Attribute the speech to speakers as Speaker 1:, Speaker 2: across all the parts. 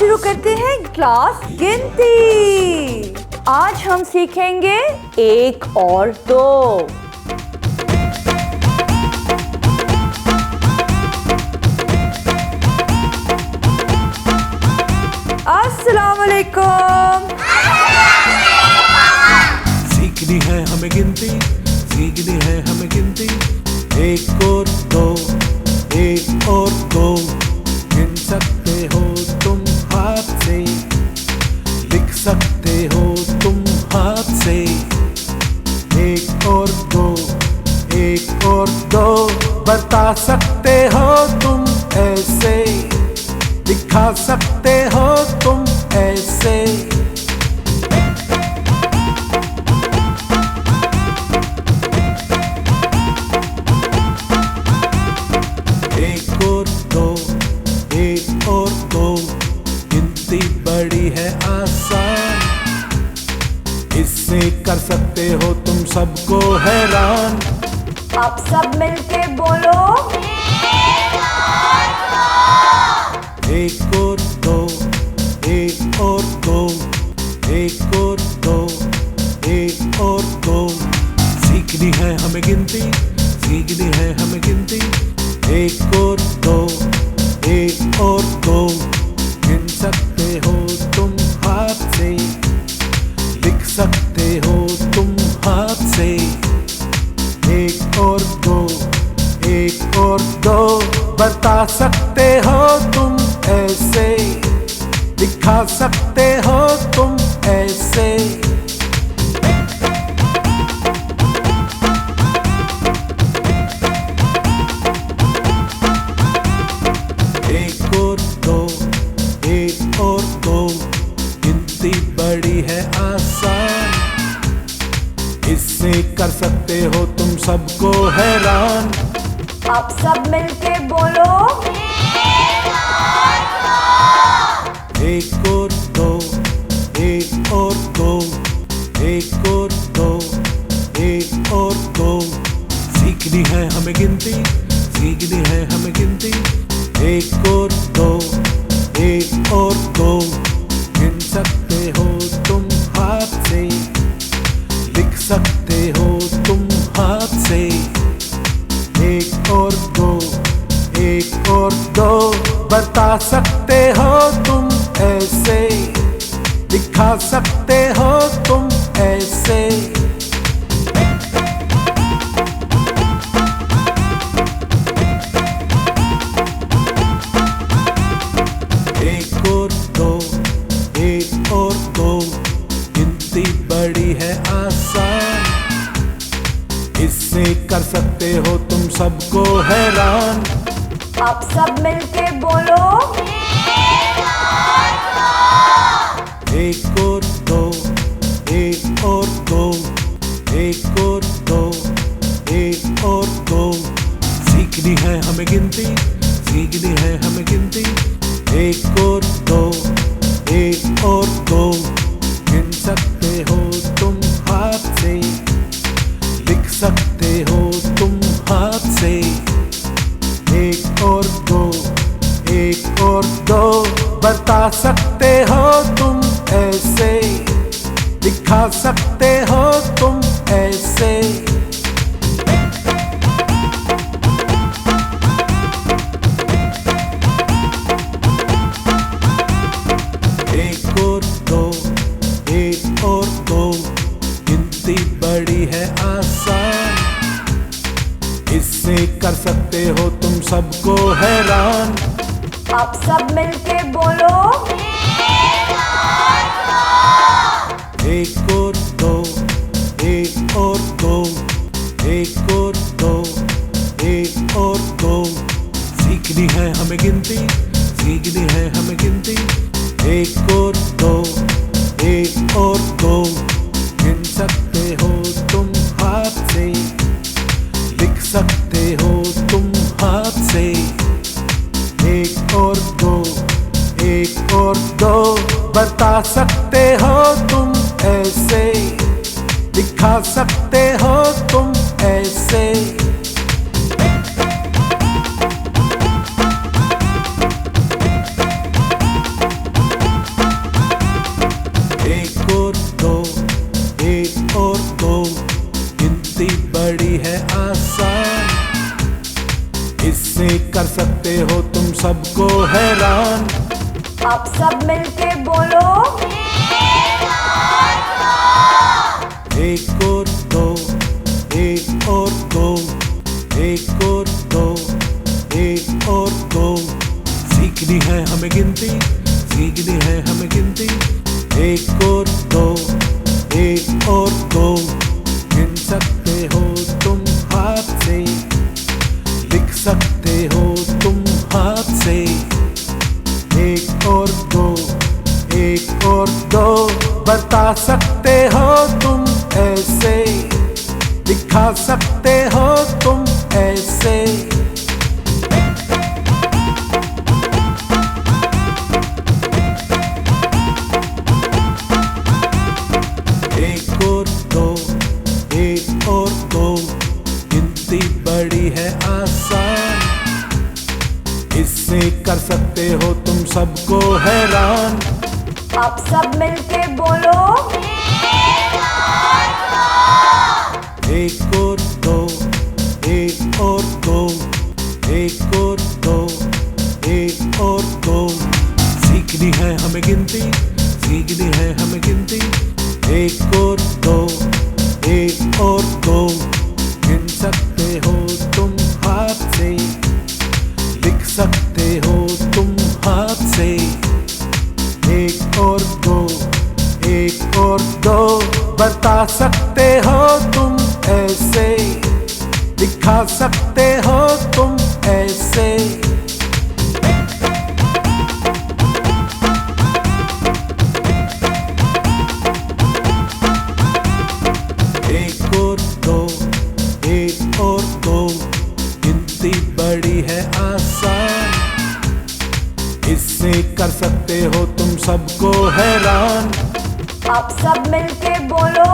Speaker 1: शुरू करते हैं क्लास गिनती। आज हम सीखेंगे एक और दो। अस्सलाम वालेकुम।
Speaker 2: सीखनी है हमें गिनती, सीखनी है हमें गिनती। एक और दो, एक और दो, गिन सकते हो तुम हाथ से, लिख सकते हो तुम हाथ से। एक और दो, एक और दो, बता सकते हो तुम ऐसे, दिखा सकते हो तुम ऐसे। एक और दो, एक और दो, गिनती बड़ी है आसान, इससे कर सकते हो तुम सबको हैरान।
Speaker 1: अब सब मिलके बोलो
Speaker 2: एक और दो, एक और दो, एक और दो, एक और दो। सीखनी है हमें गिनती, सीखनी है हमें गिनती। एक और दो, एक और दो, गिन सकते हो तुम हाथ से, लिख सकते हो तुम हाथ से। एक और दो, एक और दो, बता सकते हो तुम ऐसे, दिखा सकते हो तुम ऐसे। एक और दो, एक और दो, गिनती बड़ी है आसान, इससे कर सकते हो तुम सबको हैरान।
Speaker 1: अब सब मिलके बोलो
Speaker 2: एक और दो, एक और दो, एक और दो, एक और दो। सीखनी है हमें गिनती, सीखनी है हमें गिनती। एक और दो, एक और दो, गिन सकते हो तुम हाथ से, लिख सकते हो तुम हाथ से। एक और दो, एक और दो, बता सकते हो तुम ऐसे, दिखा सकते हो तुम ऐसे। एक और दो, एक और दो, गिनती बड़ी है आसान, इससे कर सकते हो तुम सबको हैरान।
Speaker 1: अब सब मिलके बोलो
Speaker 2: एक और दो, एक और दो, एक और दो, एक और दो। सीखनी है हमें गिनती, सीखनी है हमें गिनती। एक और दो, एक और दो, गिन सकते हो तुम हाथ से, लिख सकते हो तुम हाथ से। एक और दो, एक और दो, बता सकते हो तुम ऐसे, दिखा सकते हो तुम ऐसे। एक और दो, एक और दो, गिनती बड़ी है आसान, इससे कर सकते हो तुम सबको हैरान।
Speaker 1: अब सब मिलके बोलो
Speaker 2: एक और दो, एक और दो, एक और दो, एक और दो। सीखनी है हमें गिनती, सीखनी है हमें गिनती। एक और दो, एक और दो, गिन सकते हो तुम हाथ से, लिख सकते हो तुम हाथ से। एक और दो, एक और दो, बता सकते हो तुम ऐसे, दिखा सकते हो तुम ऐसे। बड़ी है आसान, इससे कर सकते हो तुम सबको हैरान।
Speaker 1: अब सब मिलके बोलो,
Speaker 2: एक और दो, एक और दो, एक और दो, एक और दो। सीखनी है हमें गिनती, सीखनी है हमें गिनती। एक और दो, एक और दो। गिन सकते हो तुम हाथ से, लिख सकते हो तुम हाथ से। एक और दो, एक और दो। बता सकते हो तुम ऐसे, दिखा सकते हो तुम ऐसे। एक और दो, एक और दो। गिनती बड़ी है आसान, इससे कर सकते हो तुम सबको हैरान।
Speaker 1: अब सब मिलके बोलो,
Speaker 2: एक और दो, एक और दो, एक और दो, एक और दो। सीखनी है हमें गिनती, सीखनी है हमें गिनती। एक और दो, एक और दो। गिन सकते हो तुम हाथ से, लिख सकते हो तुम हाथ से। एक और दो, एक और दो। बता सकते हो तुम ऐसे, दिखा सकते हो तुम ऐसे। एक और दो, एक और दो। गिनती बड़ी है आसान, इससे कर सकते हो तुम सबको हैरान।
Speaker 1: अब सब मिलके बोलो,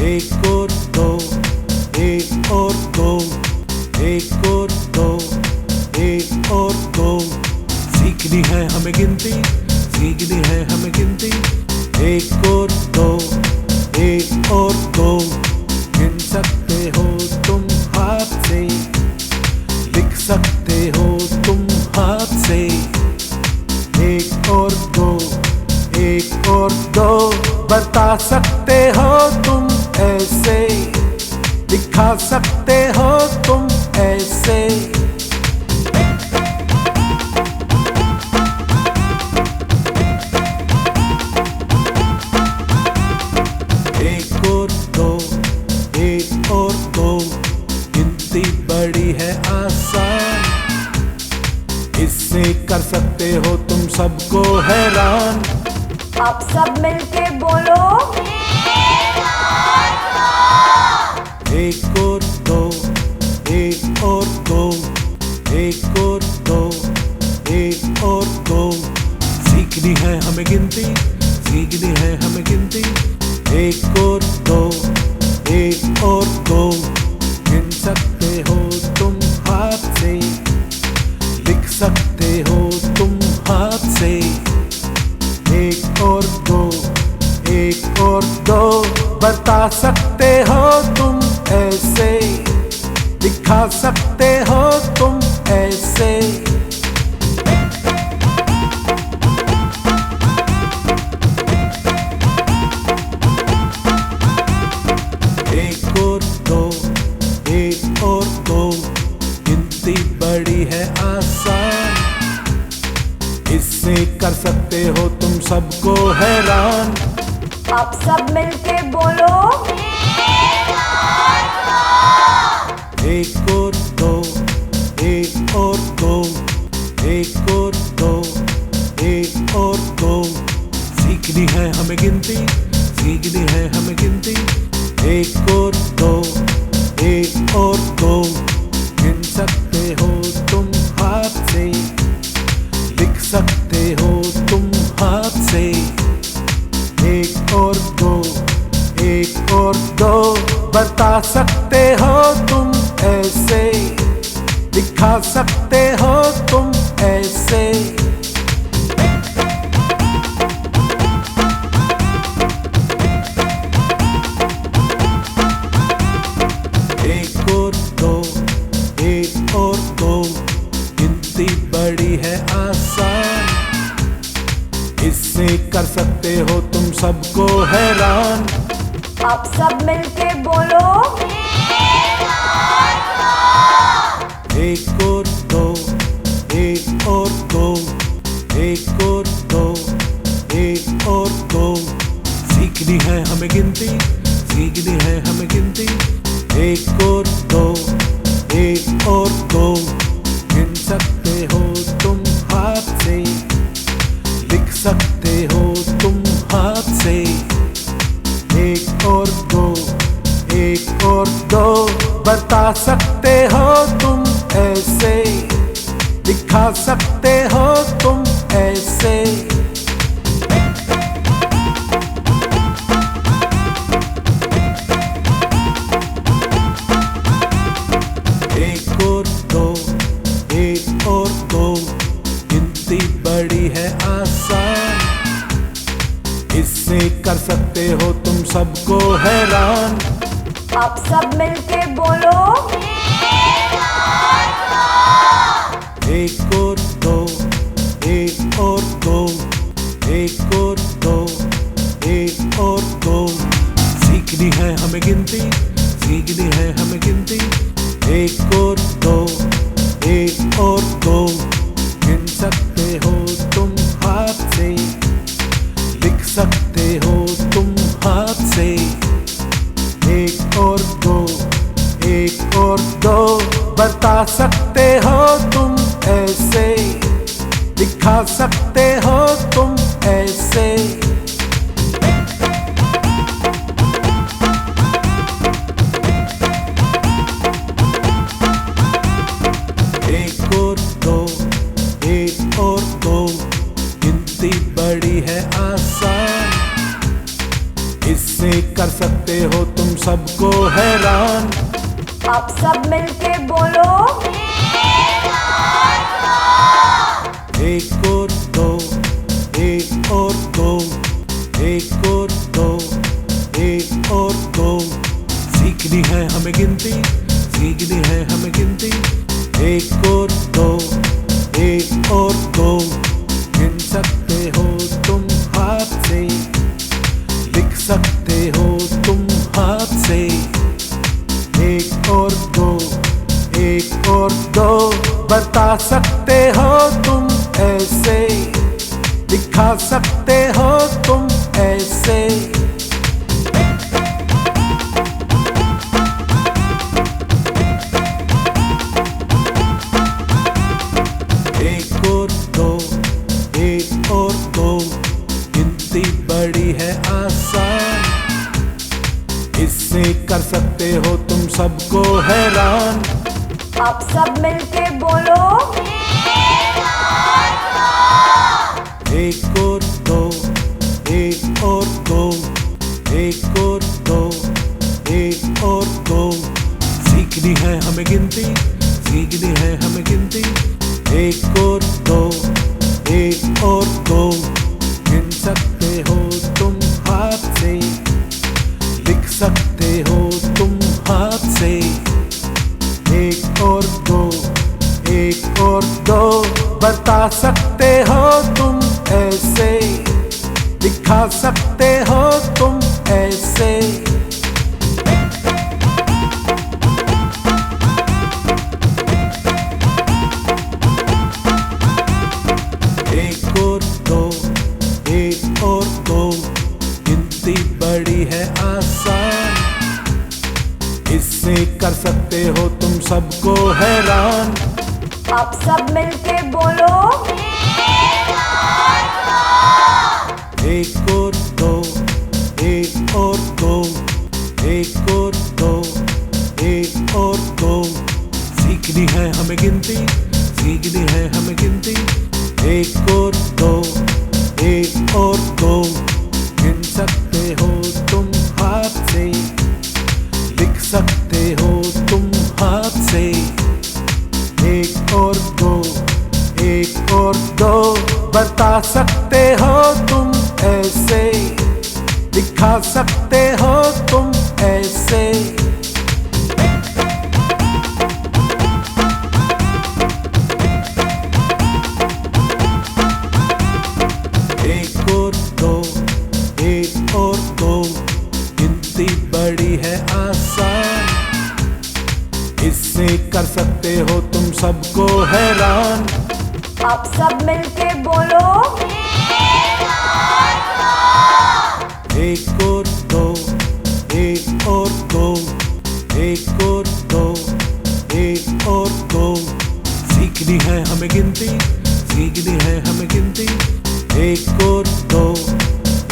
Speaker 2: एक और दो, एक और दो, एक और दो, एक और दो। सीखनी है हमें गिनती, सीखनी है हमें गिनती। एक और दो, एक और दो। गिन सकते हो तुम हाथ से, लिख सकते हो तुम हाथ से। एक और दो, एक और दो। बता सकते हो तुम ऐसे, दिखा सकते हो तुम ऐसे। एक और दो, एक और दो। गिनती बड़ी है आसान, इससे कर सकते हो तुम सबको हैरान।
Speaker 1: अब सब मिलके बोलो,
Speaker 2: एक और दो, एक और दो, एक और दो, एक और दो। सीखनी है हमें गिनती, सीखनी है हमें गिनती। एक और दो, एक और दो। गिन सकते हो तुम हाथ से, लिख सकते हो तुम हाथ से। एक और दो, एक और दो। बता सकते हो तुम ऐसे, दिखा सकते हो तुम ऐसे। एक और दो, एक और दो। गिनती बड़ी है आसान, इससे कर सकते हो तुम सबको हैरान।
Speaker 1: अब सब मिलके बोलो,
Speaker 2: एक और दो, एक और दो, एक और दो, एक और दो। सीखनी है हमें गिनती, सीखनी है हमें गिनती। एक और दो, एक और दो। गिन सकते हो तुम हाथ से, लिख सकते हो तुम हाथ से। एक और दो, एक और दो। बता सकते हो तुम ऐसे, दिखा सकते हो तुम ऐसे। सबको हैरान।
Speaker 1: अब सब मिलके बोलो,
Speaker 2: एक और दो, एक और दो, एक और दो, एक और दो। सीखनी है हमें गिनती, सीखनी है हमें गिनती। एक और दो, एक और दो। गिन सकते हो तुम हाथ से, लिख सकते हो तुम हाथ से। एक और दो, एक और दो। बता सकते हो तुम ऐसे, दिखा सकते हो तुम ऐसे। एक और दो, एक और दो। गिनती बड़ी है आसान, इससे कर सकते हो तुम सबको हैरान।
Speaker 1: अब सब मिलके बोलो,
Speaker 2: एक और दो, एक और दो, एक और दो, एक और दो। सीखनी है हमें गिनती, सीखनी है हमें गिनती। एक और दो, एक और दो। गिन सकते हो तुम हाथ से, लिख सकते हो तुम हाथ से। एक और दो, एक और दो। बता सकते हो तुम ऐसे, दिखा सकते हो तुम ऐसे। एक और दो, एक और दो। गिनती बड़ी है आसान, इससे कर सकते हो तुम सबको हैरान।
Speaker 1: अब सब मिलके बोलो,
Speaker 2: एक और दो, एक और दो, एक और दो, एक और दो। सीखनी है हमें गिनती, सीखनी है हमें गिनती। एक और दो, एक और दो। गिन सकते हो तुम हाथ से, लिख सकते हो तुम हाथ से। एक और दो, एक और दो। बता सकते हो तुम ऐसे, दिखा सकते हो तुम ऐसे। एक और दो, एक और दो। गिनती बड़ी है आसान, इससे कर सकते हो तुम सबको हैरान।
Speaker 1: अब सब मिलके बोलो,
Speaker 2: एक और दो, एक और दो, एक और दो, एक और दो। सीखनी है हमें गिनती, सीखनी है हमें गिनती। एक और दो, एक और दो। गिन सकते हो तुम हाथ से, लिख सकते हो तुम हाथ से। एक और दो, एक और दो। बता सकते हो तुम ऐसे, दिखा सकते हो तुम ऐसे। एक और दो, एक और दो। गिनती बड़ी है आसान, इससे कर सकते हो तुम सबको हैरान।
Speaker 1: अब सब मिलके बोलो,
Speaker 2: एक और दो, एक और दो, एक और दो, एक और दो। सीखनी है हमें गिनती, सीखनी है हमें गिनती। एक और दो, एक और दो। गिन सकते हो तुम हाथ से, लिख सकते हो तुम हाथ से। एक और दो, एक और दो। बता सकते हो तुम ऐसे, दिखा सकते हो तुम ऐसे। एक और दो, एक बड़ी है आसान, इससे कर सकते हो तुम सबको हैरान।
Speaker 1: अब सब मिलके बोलो,
Speaker 2: एक और दो, एक और दो, एक और दो, एक और दो। सीखनी है हमें गिनती, सीखनी है हमें गिनती। एक और दो,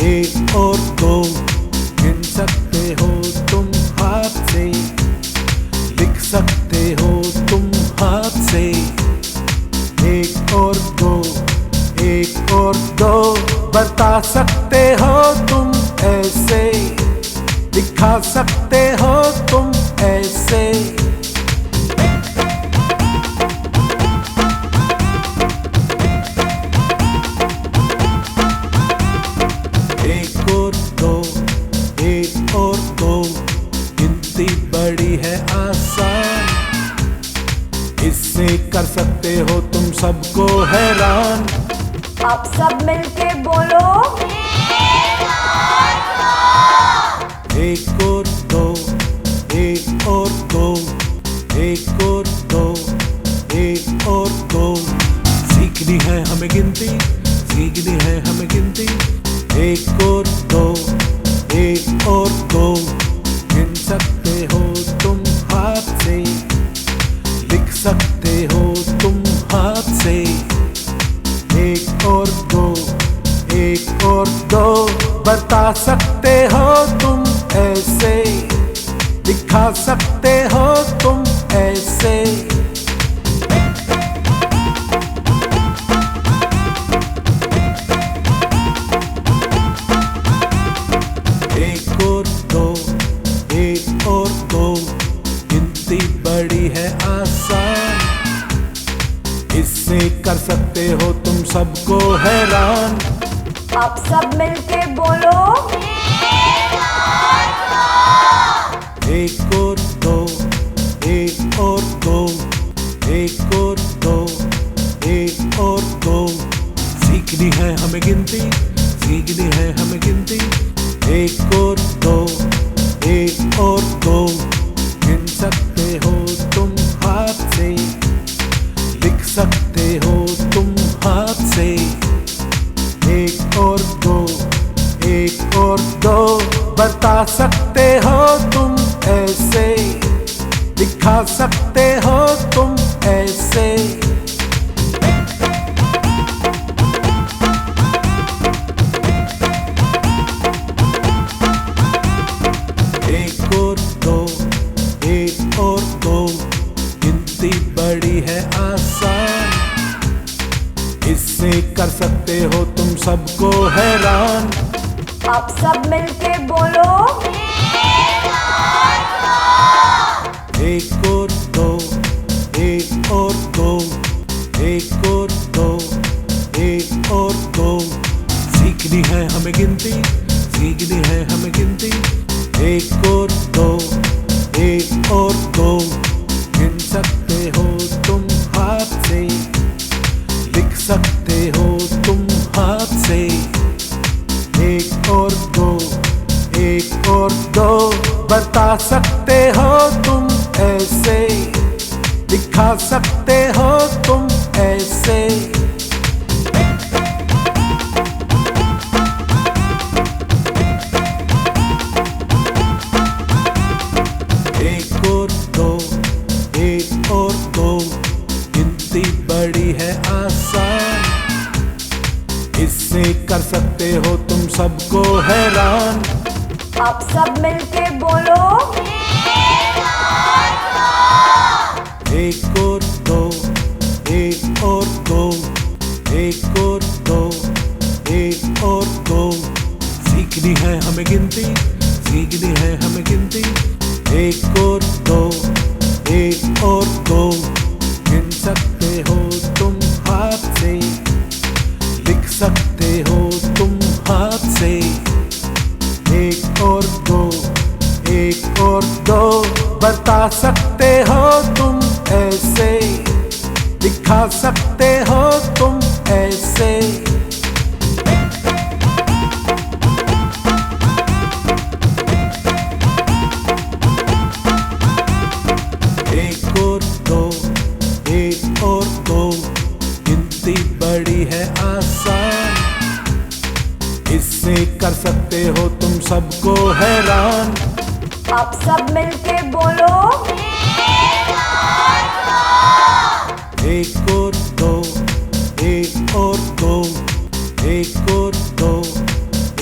Speaker 2: एक और दो। गिन सकते हो तुम हाथ से, लिख सकते हो तुम हाथ से। एक और दो, एक और दो। बता सकते हो तुम ऐसे, दिखा सकते हो तुम ऐसे। एक और दो, एक और दो। गिनती बड़ी है आसान, इससे कर सकते हो तुम सबको हैरान।
Speaker 1: अब सब मिलके बोलो,
Speaker 2: एक और दो, एक और दो, एक और दो, एक और दो। सीखनी है हमें गिनती, सीखनी है हमें गिनती। एक और दो, एक और दो। गिन सकते हो तुम हाथ से, लिख सकते हो तुम हाथ से। एक और दो, एक और दो। बता सकते हो तुम ऐसे, दिखा सकते हो तुम ऐसे। एक और दो, एक और दो। गिनती बड़ी है आसान, इससे कर सकते हो तुम सबको हैरान।
Speaker 1: अब सब मिलके बोलो,
Speaker 2: एक और दो, एक और दो, एक और दो, एक और दो। सीखनी है हमें गिनती, सीखनी है हमें गिनती। एक और दो, एक और दो। गिन सकते हो तुम हाथ से, लिख सकते हो तुम हाथ से। एक और दो, एक और दो। बता सकते हो तुम ऐसे, दिखा सकते हो तुम ऐसे। एक और दो, एक और दो। गिनती बड़ी है आसान, इससे कर सकते हो तुम सबको हैरान।
Speaker 1: अब सब मिलके बोलो,
Speaker 2: एक और दो, एक और दो, एक और दो, एक और दो। सीखनी है हमें गिनती, सीखनी है हमें गिनती। एक और दो, एक और दो। गिन सकते हो तुम हाथ से, लिख सकते हो तुम हाथ से। एक और दो, एक और दो। बता सकते हो तुम ऐसे, दिखा सकते हो तुम ऐसे। एक और दो, एक और दो। गिनती बड़ी है आसान, इससे कर सकते हो तुम सबको हैरान।
Speaker 1: अब सब मिलके बोलो,
Speaker 2: एक और दो, एक और दो, एक और दो, एक और दो। सीखनी है हमें गिनती, सीखनी है हमें गिनती। एक और दो, एक और दो। गिन सकते हो तुम हाथ से, लिख सकते हो तुम हाथ से। एक और दो, एक और दो। बता सकते हो तुम ऐसे, दिखा सकते हो तुम ऐसे। सबको हैरान।
Speaker 1: अब सब मिलके बोलो,
Speaker 2: एक और दो, एक और दो, एक और दो,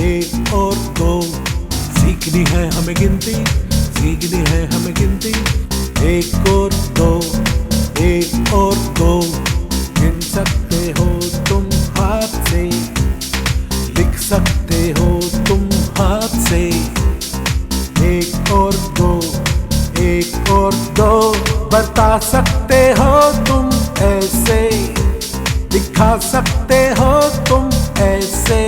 Speaker 2: एक और दो। सीखनी है हमें गिनती, सीखनी है हमें गिनती। एक और दो, एक और दो। गिन सकते हो तुम हाथ से, लिख सकते हो तुम हाथ से। एक और दो, एक और दो। बता सकते हो तुम ऐसे, दिखा सकते हो तुम ऐसे।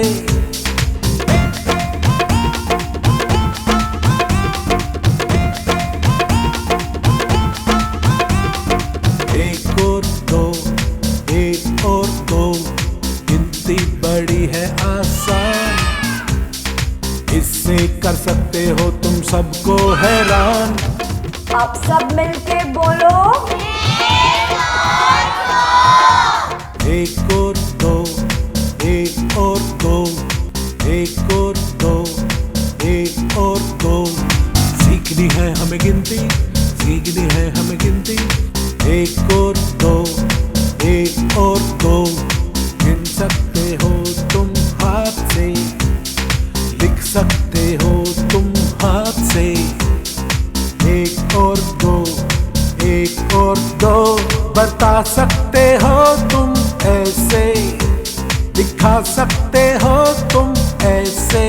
Speaker 2: एक और दो, एक और दो। गिनती बड़ी है आसान, इससे कर सकते हो तुम सबको हैरान।
Speaker 1: अब सब मिलके बोलो,
Speaker 2: एक और दो, एक और दो, एक और दो, एक और दो। सीखनी है हमें गिनती, सीखनी है हमें गिनती। एक और दो, एक और दो। गिन सकते हो तुम हाथ से, लिख सकते हो तुम हाथ से। एक और दो, एक और दो। बता सकते हो तुम ऐसे, दिखा सकते हो तुम ऐसे।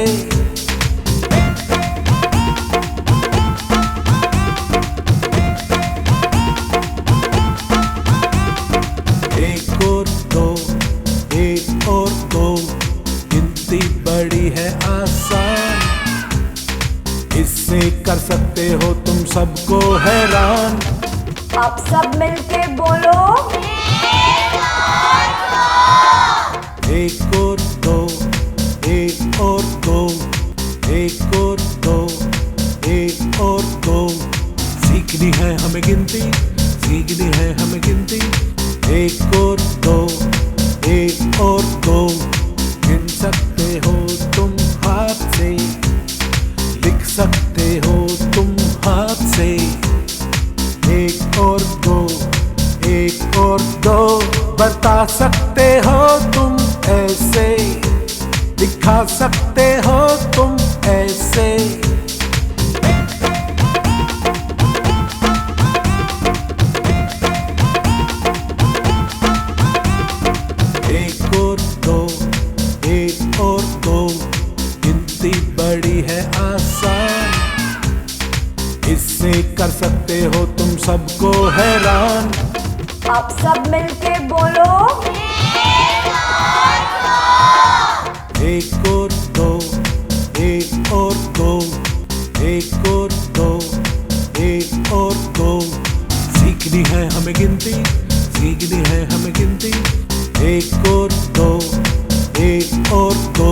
Speaker 2: एक और दो, एक और दो। गिनती बड़ी है आसान, इससे कर सकते हो तुम सबको हैरान।
Speaker 1: अब सब मिलके बोलो,
Speaker 2: एक और दो, एक और दो, एक और दो, एक और दो। सीखनी है हमें गिनती, सीखनी है हमें गिनती। एक और दो, एक और दो। गिन सकते हो तुम हाथ से, लिख सकते हो तुम हाथ से। एक और दो, एक और दो। बता सकते हो तुम ऐसे, दिखा सकते हो तुम ऐसे। एक और दो, एक और दो। गिनती बड़ी है आसान, इससे कर सकते हो तुम सबको हैरान।
Speaker 1: अब सब मिलके बोलो,
Speaker 2: एक और दो, एक और दो, एक और दो, एक और दो। सीखनी है हमें गिनती, सीखनी है हमें गिनती। एक और दो, एक और दो।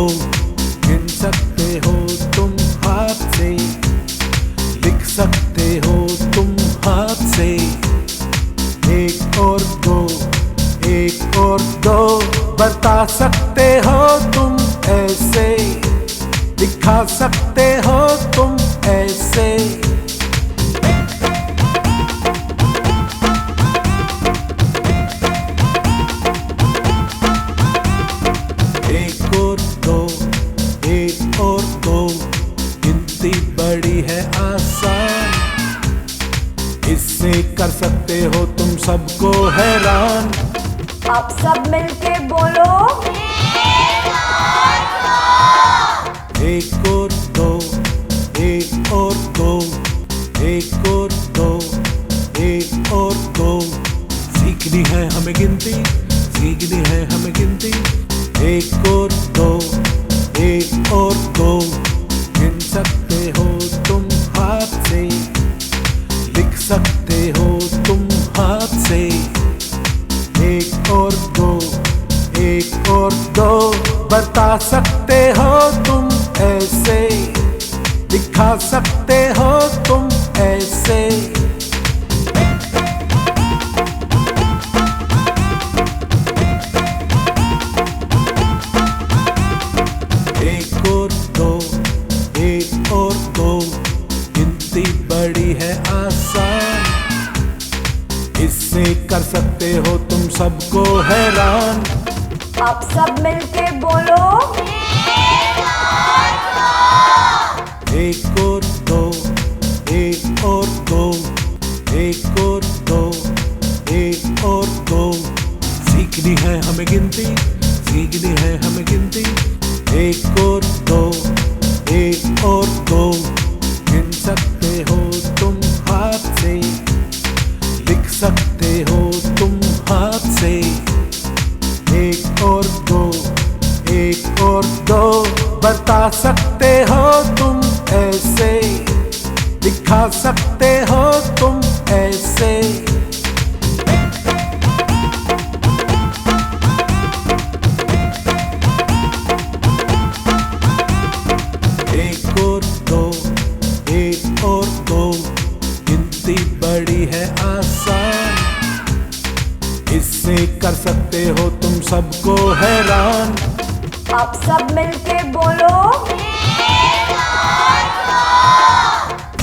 Speaker 2: गिन सकते हो तुम हाथ से, लिख सकते हो तुम हाथ से। एक और दो, एक और दो। बता सकते हो तुम ऐसे, दिखा सकते हो तुम ऐसे। एक और दो, एक और दो। गिनती बड़ी है आसान, इससे कर सकते हो तुम सबको हैरान।
Speaker 1: अब सब मिलके बोलो,
Speaker 2: एक और दो, एक और दो, एक और दो, एक और दो। सीखनी है हमें गिनती, सीखनी है हमें गिनती। एक और दो, एक और दो। गिन सकते हो तुम हाथ से, लिख सकते हो तुम हाथ से। एक और दो, एक और दो। बता सकते हो तुम ऐसे, दिखा सकते हो तुम ऐसे। एक और दो, एक बड़ी है आसान, इससे कर सकते हो तुम सबको हैरान।
Speaker 1: अब सब मिलके बोलो,
Speaker 2: एक और दो, एक और दो, एक और दो, एक और दो। सीखनी है हमें गिनती, सीखनी है हमें गिनती। एक और दो, एक और दो। गिन सकते हो तुम हाथ से, लिख सकते हो तुम हाथ से। एक और दो, एक और दो। बता सकते हो तुम ऐसे, दिखा सकते हो तुम ऐसे। एक और दो, एक और दो। गिनती बड़ी है आसान, इससे कर सकते हो तुम सबको हैरान।
Speaker 1: अब सब मिलके बोलो,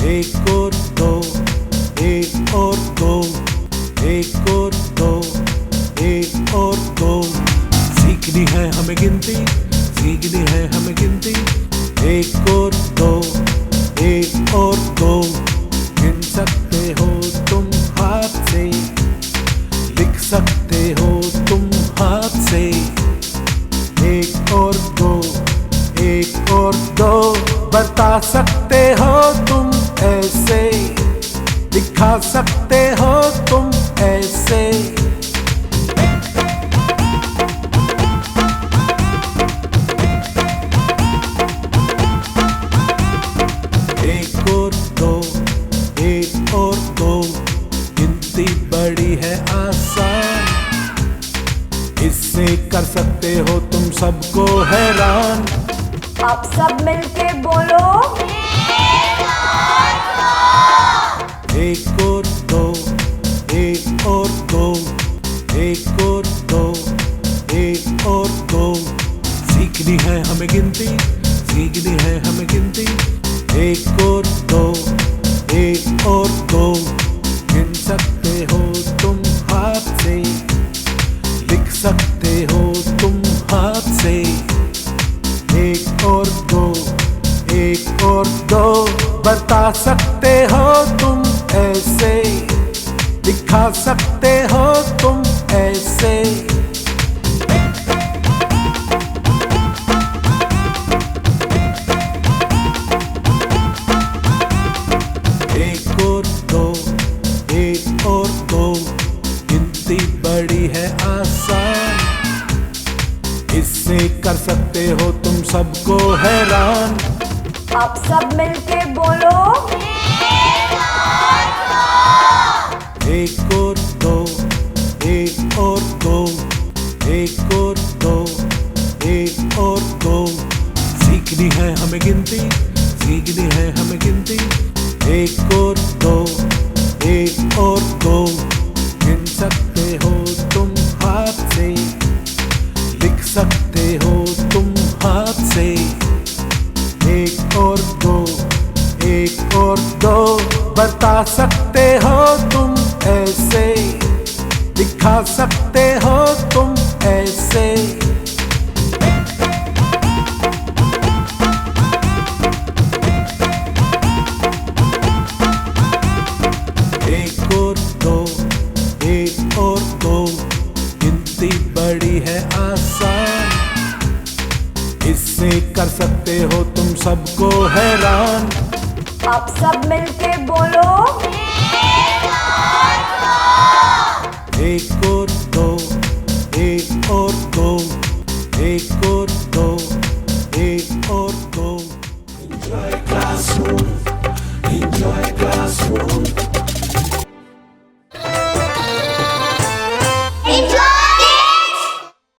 Speaker 2: एक और दो, एक और दो, एक और दो, एक और दो। सीखनी है हमें गिनती, सीखनी है हमें गिनती। एक और दो, एक और दो। गिन सकते हो तुम हाथ से, लिख सकते हो तुम हाथ से। एक और दो, एक और दो। बता सकते हो तुम ऐसे, दिखा सकते हो तुम ऐसे। एक और दो, एक और दो। गिनती बड़ी है आसान, इससे कर सकते हो तुम सबको हैरान।
Speaker 1: अब सब मिलके बोलो,
Speaker 2: एक और दो, एक और दो, एक और दो, एक और दो। सीखनी है हमें गिनती, सीखनी है हमें गिनती। एक और दो, एक और दो। गिन सकते हो तुम हाथ से, लिख सकते हो तुम हाथ से। एक और दो, एक और दो। बता सकते हो तुम ऐसे, दिखा सकते हो तुम ऐसे। एक और दो, एक और दो। गिनती बड़ी है आसान, इससे कर सकते हो तुम सबको हैरान।
Speaker 1: अब सब मिलके बोलो,
Speaker 2: एक और दो, एक और दो, एक और दो, एक और दो। सीखनी है हमें गिनती, सीखनी है हमें गिनती। एक और दो, एक और दो। गिन सकते हो तुम हाथ से, लिख सकते हो तुम हाथ से। एक और दो, एक और दो। बता सकते हो तुम ऐसे, दिखा सकते हो तुम ऐसे। एक और दो, एक और दो। गिनती बड़ी है आसान, इससे कर सकते हो तुम सबको हैरान।
Speaker 1: अब सब मिलके बोलो,
Speaker 2: एक